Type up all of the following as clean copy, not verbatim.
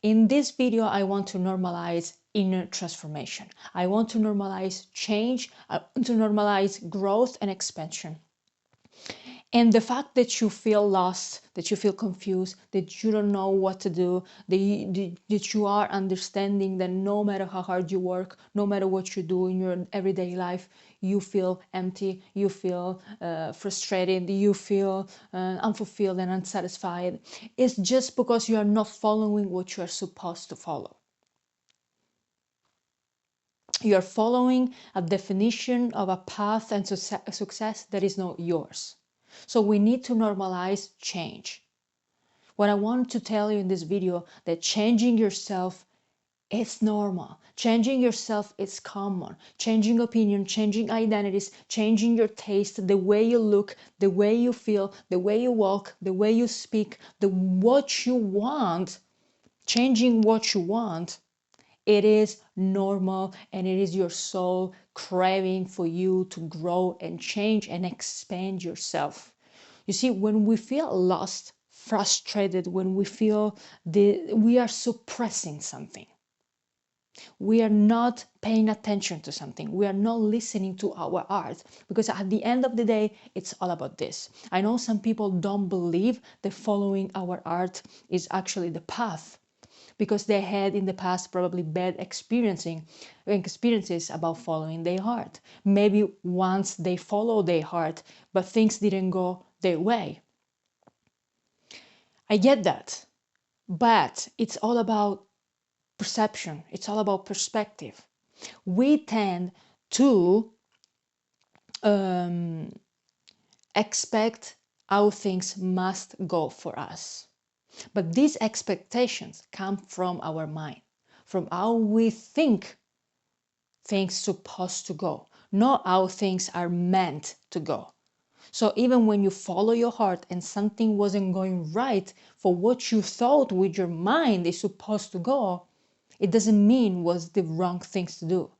In this video, I want to normalize inner transformation. I want to normalize change. I want to normalize growth and expansion. And the fact that you feel lost, that you feel confused, that you don't know what to do, that you are understanding that no matter how hard you work, no matter what you do in your everyday life, you feel empty, you feel frustrated, you feel unfulfilled and unsatisfied. It's just because you are not following what you are supposed to follow. You are following a definition of a path and success that is not yours. So we need to normalize change. What I want to tell you in this video, that changing yourself is normal. Changing yourself is common. Changing opinion, changing identities, changing your taste, the way you look, the way you feel, the way you walk, the way you speak, what you want, changing what you want, it is normal, and it is your soul craving for you to grow and change and expand yourself. You see, when we feel lost, frustrated, when we feel we are suppressing something, we are not paying attention to something, we are not listening to our art, because at the end of the day, it's all about this. I know some people don't believe that following our art is actually the path, because they had in the past probably bad experiences about following their heart. Maybe once they followed their heart, but things didn't go their way. I get that, but it's all about perception. It's all about perspective. We tend to expect how things must go for us. But these expectations come from our mind, from how we think things supposed to go, not how things are meant to go. So even when you follow your heart and something wasn't going right for what you thought with your mind is supposed to go, it doesn't mean was the wrong things to do.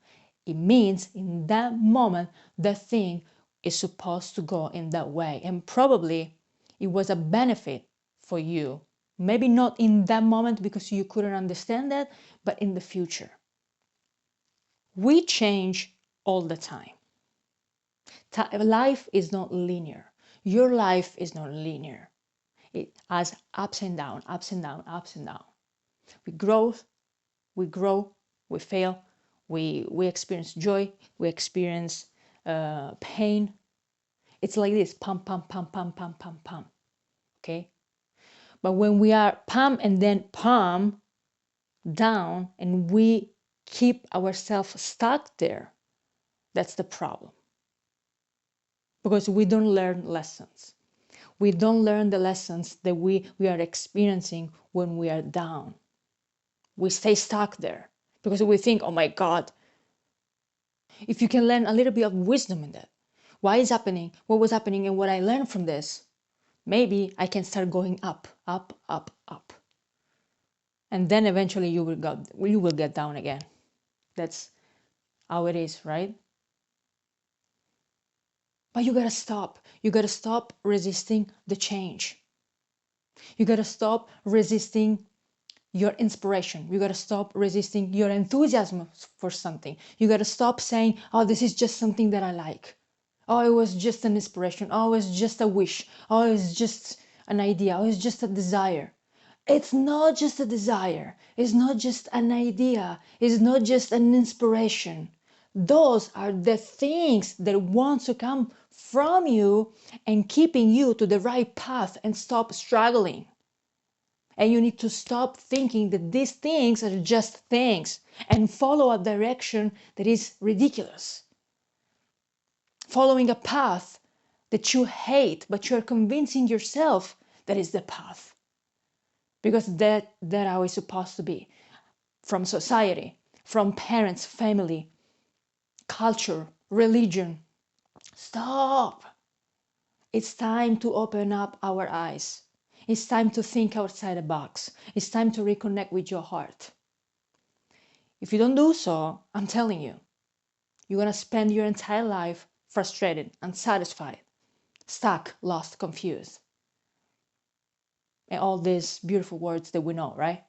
It means in that moment, that thing is supposed to go in that way. And probably it was a benefit for you. Maybe not in that moment because you couldn't understand that, but in the future. We change all the time. Life is not linear. Your life is not linear. It has ups and downs, ups and downs, ups and downs. We grow, we fail, we experience joy, we experience pain. It's like this, pump, pump, pump, pump, pump, pump, pump. Okay? But when we are pump and then pump down and we keep ourselves stuck there, that's the problem. Because we don't learn lessons. We don't learn the lessons that we are experiencing when we are down. We stay stuck there because we think, oh my God, if you can learn a little bit of wisdom in that, why is happening, what was happening, and what I learned from this, maybe I can start going up, up, up, up. And then eventually you will get down again. That's how it is, right? But you gotta stop. You gotta stop resisting the change. You gotta stop resisting your inspiration. You gotta stop resisting your enthusiasm for something. You gotta stop saying, oh, this is just something that I like. Oh, it was just an inspiration. Oh, it was just a wish. Oh, it was just an idea. Oh, it's just a desire. It's not just a desire. It's not just an idea. It's not just an inspiration. Those are the things that want to come from you and keeping you to the right path and stop struggling. And you need to stop thinking that these things are just things and follow a direction that is ridiculous. Following a path that you hate, but you're convincing yourself that is the path. Because that's how it's supposed to be. From society, from parents, family, culture, religion. Stop! It's time to open up our eyes. It's time to think outside the box. It's time to reconnect with your heart. If you don't do so, I'm telling you, you're going to spend your entire life frustrated, unsatisfied, stuck, lost, confused. And all these beautiful words that we know, right?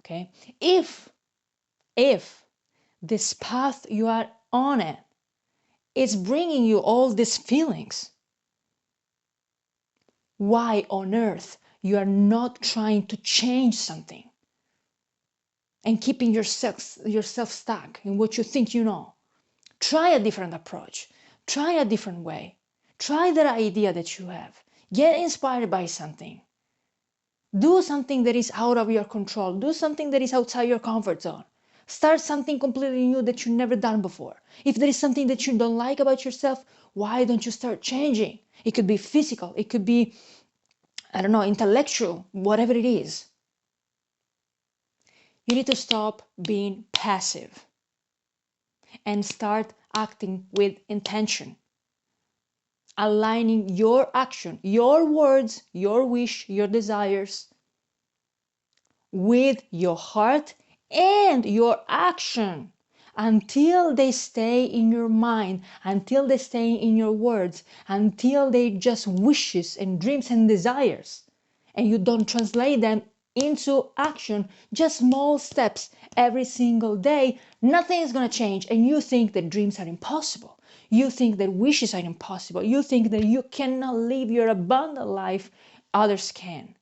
Okay? If this path you are on it is bringing you all these feelings, why on earth you are not trying to change something and keeping yourself stuck in what you think you know? Try a different approach. Try a different way. Try that idea that you have. Get inspired by something. Do something that is out of your control. Do something that is outside your comfort zone. Start something completely new that you've never done before. If there is something that you don't like about yourself, why don't you start changing? It could be physical. It could be, I don't know, intellectual, whatever it is. You need to stop being passive and start acting with intention. Aligning your action, your words, your wish, your desires with your heart and your action until they stay in your mind, until they stay in your words, until they just wishes and dreams and desires, and you don't translate them into action, just small steps every single day. Nothing is going to change, and you think that dreams are impossible. You think that wishes are impossible. You think that you cannot live your abundant life. Others can.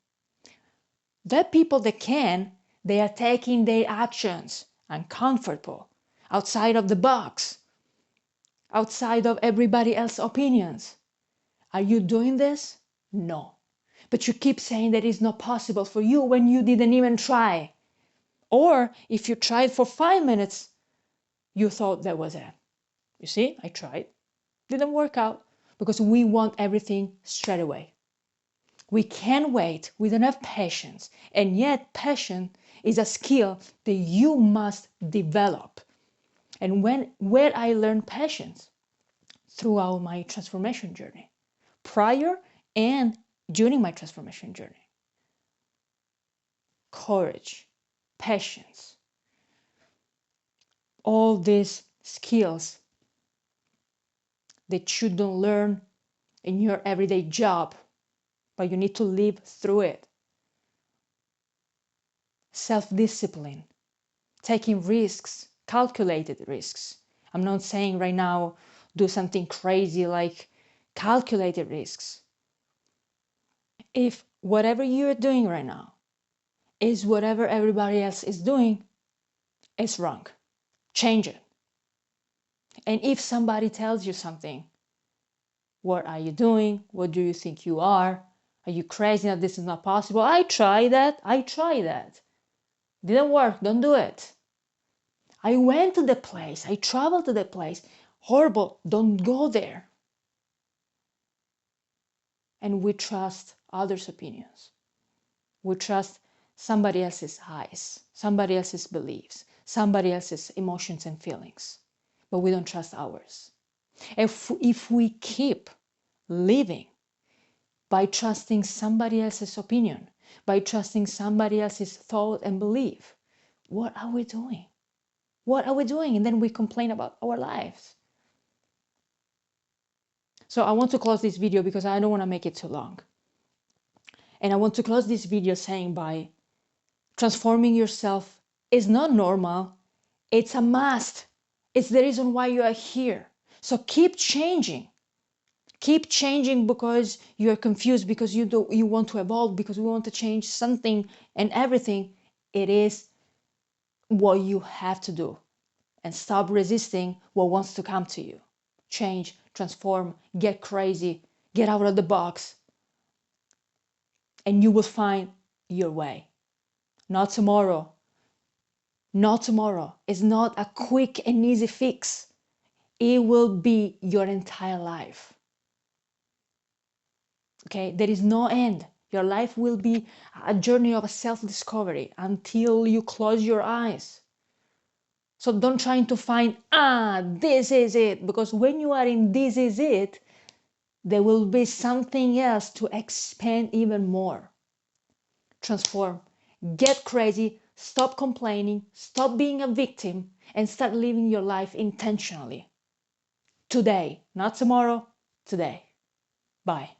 The people that can, they are taking their actions uncomfortable, outside of the box, outside of everybody else's opinions. Are you doing this? No. But you keep saying that it's not possible for you when you didn't even try. Or if you tried for 5 minutes, you thought that was it. You see, I tried. Didn't work out because we want everything straight away. We can't wait. We don't have patience. And yet patience is a skill that you must develop. And where I learned patience? Throughout my transformation journey. Prior and during my transformation journey. Courage, patience, all these skills that you don't learn in your everyday job, but you need to live through it. Self-discipline, taking risks, calculated risks. I'm not saying right now do something crazy, like calculated risks. If whatever you're doing right now is whatever everybody else is doing, it's wrong. Change it. And if somebody tells you something, what are you doing? What do you think you are? Are you crazy that this is not possible? I tried that. Didn't work, don't do it. I went to the place, I traveled to the place. Horrible, don't go there. And we trust others' opinions. We trust somebody else's eyes, somebody else's beliefs, somebody else's emotions and feelings. But we don't trust ours. If we keep living by trusting somebody else's opinion, by trusting somebody else's thought and belief, what are we doing? What are we doing? And then we complain about our lives. So I want to close this video because I don't want to make it too long. And I want to close this video saying by transforming yourself is not normal. It's a must. It's the reason why you are here. So keep changing. Keep changing because you are confused, because you want to evolve, because we want to change something and everything. It is what you have to do. And stop resisting what wants to come to you. Change, transform, get crazy, get out of the box. And you will find your way. Not tomorrow. Not tomorrow. It's not a quick and easy fix. It will be your entire life. Okay, there is no end. Your life will be a journey of self-discovery until you close your eyes. So don't try to find, this is it. Because when you are in this is it, there will be something else to expand even more. Transform. Get crazy. Stop complaining. Stop being a victim. And start living your life intentionally. Today. Not tomorrow. Today. Bye.